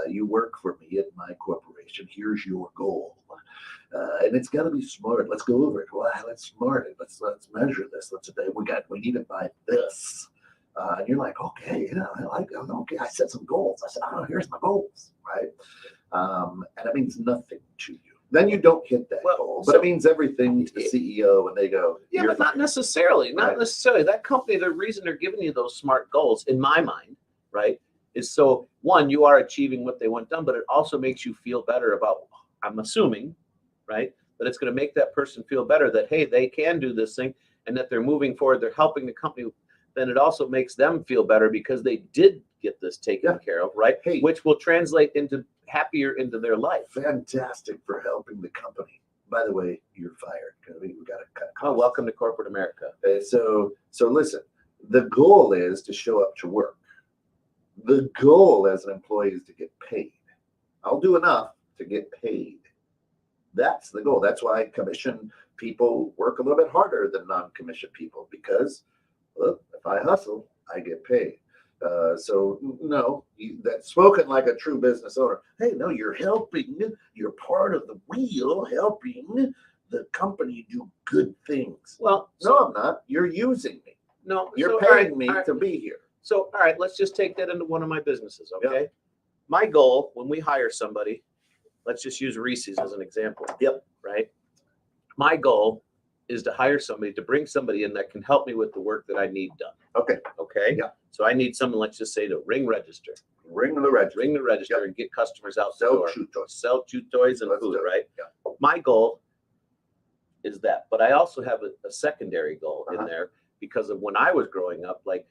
you work for me at my corporation. Here's your goal, and it's got to be smart. Let's go over it. Well, let's smart it. Let's measure this. We need it by this. And you're like, okay, I like it. Okay, I set some goals. I said, here's my goals, right? And it means nothing to you. Then you don't hit that goal, but it means everything to the CEO when they go. Yeah, but not necessarily. Not necessarily. That company, the reason they're giving you those smart goals, in my mind, right, is so, one, you are achieving what they want done, but it also makes you feel better about, I'm assuming, right, that it's going to make that person feel better that, hey, they can do this thing, and that they're moving forward, they're helping the company. Then it also makes them feel better because they did get this taken care of, right? Hey, which will translate into happier into their life. Fantastic for helping the company. By the way, you're fired. We got to cut costs. Oh, welcome to corporate America. So listen, the goal is to show up to work. The goal as an employee is to get paid. I'll do enough to get paid. That's the goal. That's why commission people work a little bit harder than non-commissioned people, because look, if I hustle, I get paid. So no, that's spoken like a true business owner. Hey, no, you're helping. You're part of the wheel, helping the company do good things. Well, no, I'm not. You're using me. No, you're paying me to be here. So, all right, let's just take that into one of my businesses, okay? Yep. My goal when we hire somebody, let's just use Reese's as an example. Yep. Right. My goal is to hire somebody, to bring somebody in that can help me with the work that I need done. Okay. Yeah. So I need someone, let's just say, to ring the register, yep. and get customers out the door. Sell chew toys and food, right? Yeah. My goal is that, but I also have a secondary goal in there because of when I was growing up, like,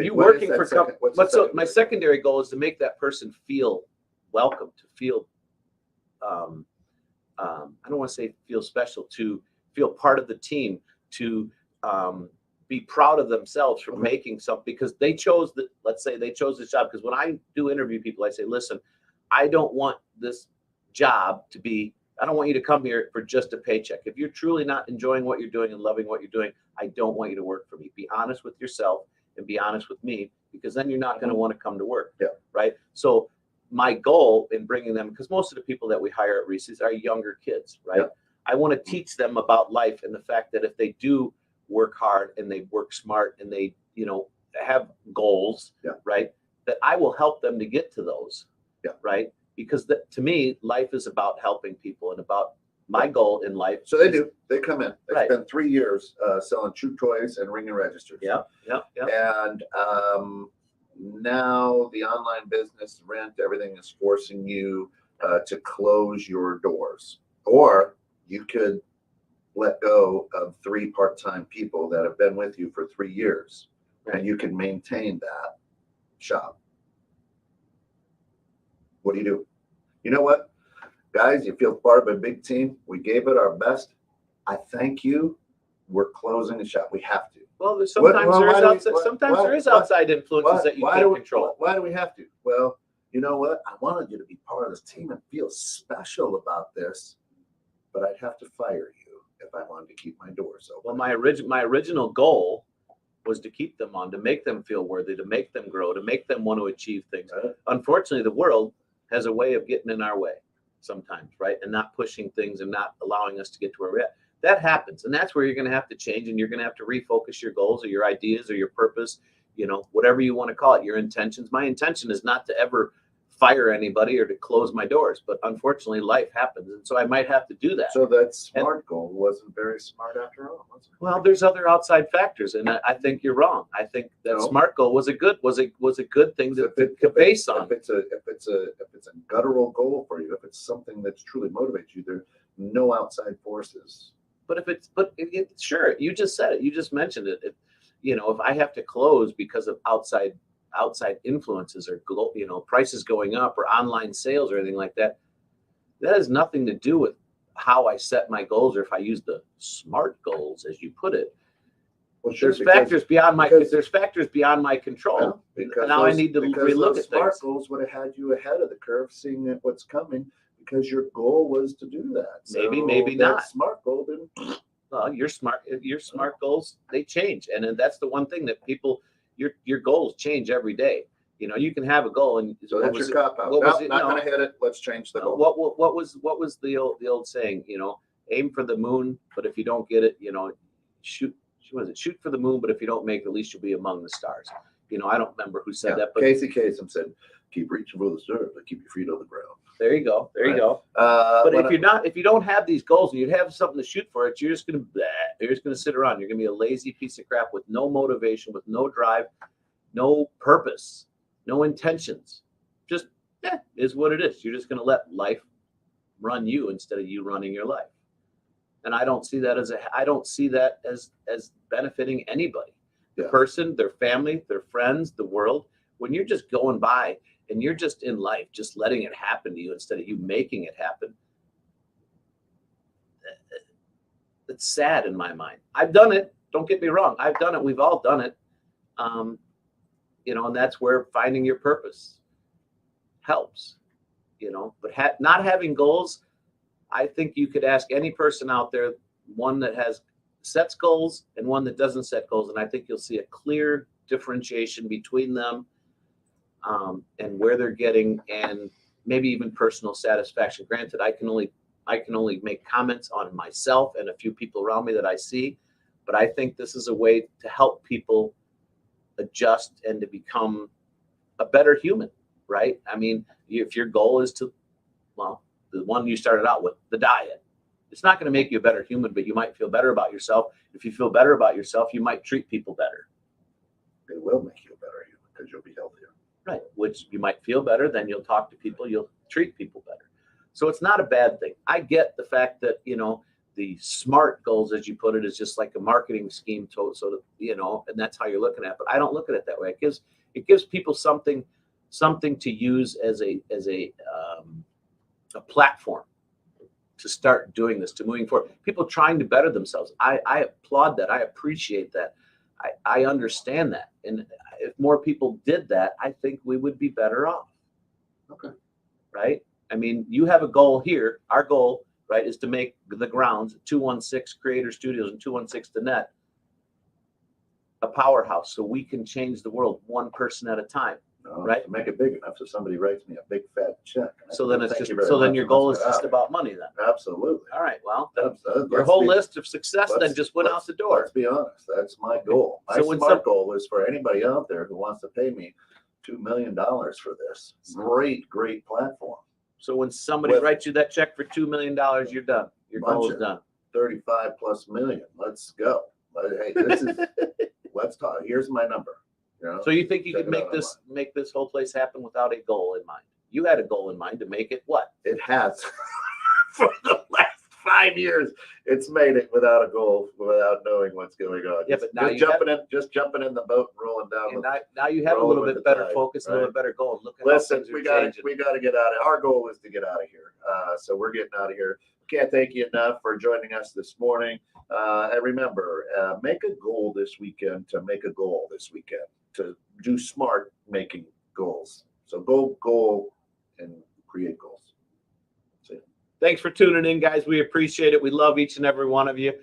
you working for company. So my secondary goal is to make that person feel welcome, to feel, I don't want to say feel special, to feel part of the team, to be proud of themselves for making something, because they chose let's say they chose this job. Because when I do interview people, I say, listen, I don't want this job to be I don't want you to come here for just a paycheck. If you're truly not enjoying what you're doing and loving what you're doing, I don't want you to work for me. Be honest with yourself and be honest with me, because then you're not going to want to come to work. Yeah. Right. So my goal in bringing them, because most of the people that we hire at Reese's are younger kids, right? Yeah. I want to teach them about life and the fact that if they do work hard and they work smart and they, have goals, yeah. right, that I will help them to get to those. Yeah. Right. Because to me, life is about helping people and about my goal in life. So they do. They come in. They Right. spend 3 years selling chew toys and ringing registers. Yeah. Yeah. Yeah. And now the online business, rent, everything is forcing you to close your doors. Or you could let go of 3 part-time people that have been with you for 3 years, and you can maintain that shop. What do? You know what, guys? You feel part of a big team. We gave it our best. I thank you. We're closing the shop. We have to. Well, sometimes there is outside influences that you can't control. Why do we have to? Well, you know what? I wanted you to be part of this team and feel special about this, but I'd have to fire you if I wanted to keep my doors open. Well, my original goal was to keep them on, to make them feel worthy, to make them grow, to make them want to achieve things. Right. Unfortunately, the world has a way of getting in our way sometimes, right? And not pushing things and not allowing us to get to where we're at. That happens. And that's where you're going to have to change, and you're going to have to refocus your goals or your ideas or your purpose, whatever you want to call it, your intentions. My intention is not to ever fire anybody or to close my doors, but unfortunately life happens. And so I might have to do that. So that SMART goal wasn't very smart after all, was it? Well, there's other outside factors, and I think you're wrong. I think that SMART goal was a good thing to base on. If it's a guttural goal for you, if it's something that's truly motivates you, there's no outside forces. Sure, you just said it. You just mentioned it. If I have to close because of outside influences or prices going up or online sales or anything like that, that has nothing to do with how I set my goals or if I use the SMART goals, as you put it. Well, sure, there's factors beyond my control. Now I need to relook at SMART things. goals would have had you ahead of the curve, seeing what's coming, because your goal was to do that. Maybe that not. SMART goal didn't. Well, your SMART goals, they change, and that's the one thing that people. Your goals change every day. You can have a goal, and so that's your cop out. Not going to hit it. Let's change the goal. What was the old saying? Aim for the moon, but if you don't get it, shoot for the moon, but if you don't make it, at least you'll be among the stars. I don't remember who said that, but Casey Kasem said, "Keep reaching for the stars, but keep your feet on the ground." There you go. You go. But if you don't have these goals and you have something to shoot for it, you're just gonna sit around. You're gonna be a lazy piece of crap with no motivation, with no drive, no purpose, no intentions. Just is what it is. You're just gonna let life run you instead of you running your life. And I don't see that as benefiting anybody. The person, their family, their friends, the world. When you're just going by and you're just in life, just letting it happen to you instead of you making it happen, it's sad in my mind. I've done it. Don't get me wrong. I've done it. We've all done it. And that's where finding your purpose helps, but not having goals. I think you could ask any person out there, one that sets goals and one that doesn't set goals. And I think you'll see a clear differentiation between them. And where they're getting, and maybe even personal satisfaction. Granted, I can only make comments on myself and a few people around me that I see, but I think this is a way to help people adjust and to become a better human, right? I mean, if your goal is the one you started out with, the diet, it's not going to make you a better human, but you might feel better about yourself. If you feel better about yourself, you might treat people better. It will make you a better human because you'll be healthier. Right, which you might feel better, then you'll talk to people, you'll treat people better. So it's not a bad thing. I get the fact that, the SMART goals, as you put it, is just like a marketing scheme so that, and that's how you're looking at it. But I don't look at it that way. It gives people something to use as a platform to start doing this, to moving forward. People trying to better themselves. I applaud that. I appreciate that. I understand that. And if more people did that, I think we would be better off. Okay. Right? I mean, you have a goal here. Our goal right, is to make the grounds, 216 Creator Studios and 216 The Net, a powerhouse so we can change the world one person at a time. Right. To make it big enough so somebody writes me a big fat check. So then it's just, so then your goal is just about money then. Absolutely. All right. Well, Your your whole list of success then just went out the door. Let's be honest. That's my goal. My smart goal is for anybody out there who wants to pay me $2 million for this great platform. So when somebody writes you that check for $2 million, you're done. Your goal is done. 35 plus million. Let's go. Hey, this is, let's talk. Here's my number. You know, so you think you could make this whole place happen without a goal in mind? You had a goal in mind to make it what? It has. For the last 5 years, it's made it without a goal, without knowing what's going on. Yeah, but now just jumping in the boat and rolling down. And now you have a little bit better focus, a little bit better goal. Look at listen, we got to get out of. Our goal is to get out of here. So we're getting out of here. Can't thank you enough for joining us this morning. And remember, make a goal this weekend to make a goal this weekend. To do smart making goals. So goal and create goals. Thanks for tuning in, guys. We appreciate it. We love each and every one of you.